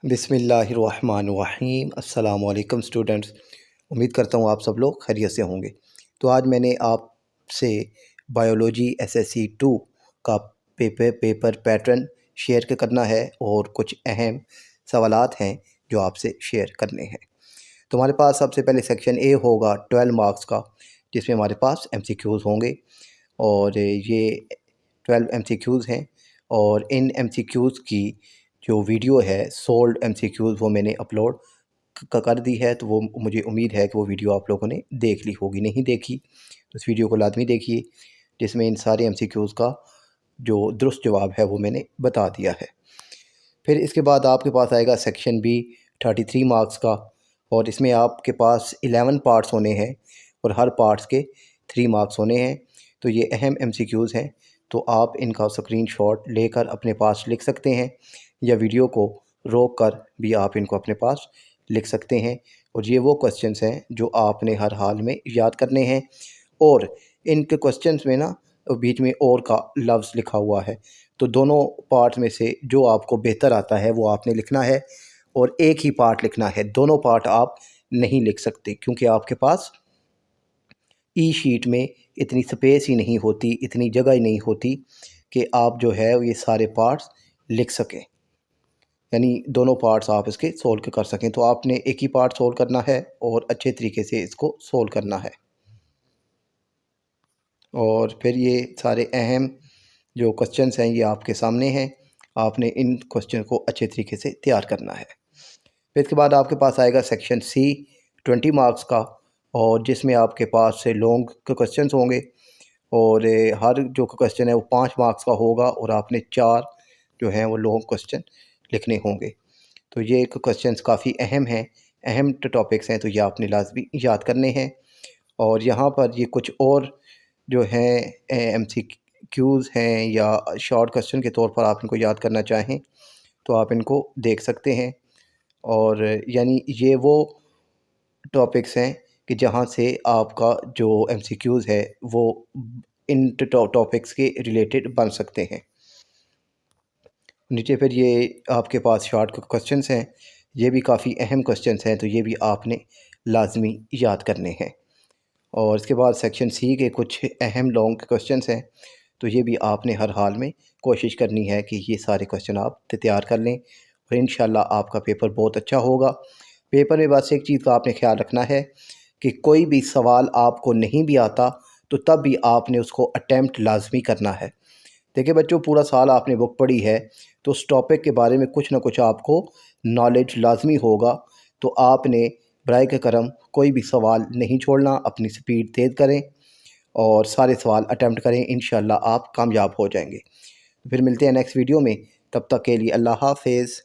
बिस्मिल्लाहिर्रहमानिर्रहीम। अस्सलाम वालेकुम स्टूडेंट्स। उम्मीद करता हूँ आप सब लोग खैरियत से होंगे। तो आज मैंने आपसे बायोलॉजी एसएससी 2 का पेपर पैटर्न शेयर करना है और कुछ अहम सवालात हैं जो आपसे शेयर करने हैं। तो हमारे पास सबसे पहले सेक्शन ए होगा 12 मार्क्स का, जिसमें हमारे पास एमसीक्यूज़ होंगे और ये 12 एमसीक्यूज़ हैं। और इन एमसीक्यूज़ की जो वीडियो है सोल्ड एमसीक्यूज़ वो मैंने अपलोड कर दी है, तो वो मुझे उम्मीद है कि वो वीडियो आप लोगों ने देख ली होगी। नहीं देखी तो इस वीडियो को लाजमी देखिए, जिसमें इन सारे एमसीक्यूज़ का जो दुरुस्त जवाब है वो मैंने बता दिया है। फिर इसके बाद आपके पास आएगा सेक्शन बी 33 मार्क्स का, और इसमें आपके पास 11 पार्ट्स होने हैं और हर पार्ट्स के 3 मार्क्स होने हैं। तो ये अहम एमसीक्यूज़ हैं, तो आप इनका स्क्रीनशॉट लेकर अपने पास लिख सकते हैं या वीडियो को रोक कर भी आप इनको अपने पास लिख सकते हैं। और ये वो क्वेश्चंस हैं जो आपने हर हाल में याद करने हैं, और इनके क्वेश्चंस में ना बीच में और का लफ्ज़ लिखा हुआ है, तो दोनों पार्ट में से जो आपको बेहतर आता है वो आपने लिखना है, और एक ही पार्ट लिखना है। दोनों पार्ट आप नहीं लिख सकते क्योंकि आपके पास ई शीट में इतनी स्पेस ही नहीं होती, इतनी जगह ही नहीं होती कि आप जो है ये सारे पार्ट्स लिख सकें, यानी दोनों पार्ट्स आप इसके सोल्व कर सकें। तो आपने एक ही पार्ट सोल्व करना है और अच्छे तरीके से इसको सोल्व करना है। और फिर ये सारे अहम जो क्वेश्चंस हैं ये आपके सामने हैं, आपने इन क्वेश्चन को अच्छे तरीके से तैयार करना है। फिर इसके बाद आपके पास आएगा सेक्शन सी 20 मार्क्स का, और जिसमें आपके पास से लॉन्ग के क्वेश्चंस होंगे, और हर जो क्वेश्चन है वो 5 मार्क्स का होगा, और आपने 4 जो हैं वो लॉन्ग क्वेश्चन लिखने होंगे। तो ये क्वेश्चंस काफ़ी अहम हैं, अहम टॉपिक्स हैं, तो ये आपने लाजमी याद करने हैं। और यहाँ पर ये कुछ और जो हैं एमसीक्यूज़ हैं या शॉर्ट क्वेश्चन के तौर पर आप इनको याद करना चाहें तो आप इनको देख सकते हैं। और यानी ये वो टॉपिक्स हैं कि जहाँ से आपका जो एमसीक्यूज़ है वो इन टॉपिक्स के रिलेटेड बन सकते हैं। नीचे फिर ये आपके पास शॉर्ट क्वेश्चंस हैं, ये भी काफ़ी अहम क्वेश्चंस हैं, तो ये भी आपने लाजमी याद करने हैं। और इसके बाद सेक्शन सी के कुछ अहम लॉन्ग क्वेश्चंस हैं, तो ये भी आपने हर हाल में कोशिश करनी है कि ये सारे क्वेश्चन आप तैयार कर लें, और इंशाल्लाह आपका पेपर बहुत अच्छा होगा। पेपर में बस एक चीज़ का आपने ख्याल रखना है कि कोई भी सवाल आपको नहीं भी आता तो तब भी आपने उसको अटैम्प्ट लाजमी करना है। देखिए बच्चों, पूरा साल आपने बुक पढ़ी है तो उस टॉपिक के बारे में कुछ ना कुछ आपको नॉलेज लाजमी होगा, तो आपने बराए के करम कोई भी सवाल नहीं छोड़ना, अपनी स्पीड तेज़ करें और सारे सवाल अटैम्प्ट करें, इंशाल्लाह आप कामयाब हो जाएंगे। फिर मिलते हैं नेक्स्ट वीडियो में, तब तक के लिए अल्लाह हाफ़िज़।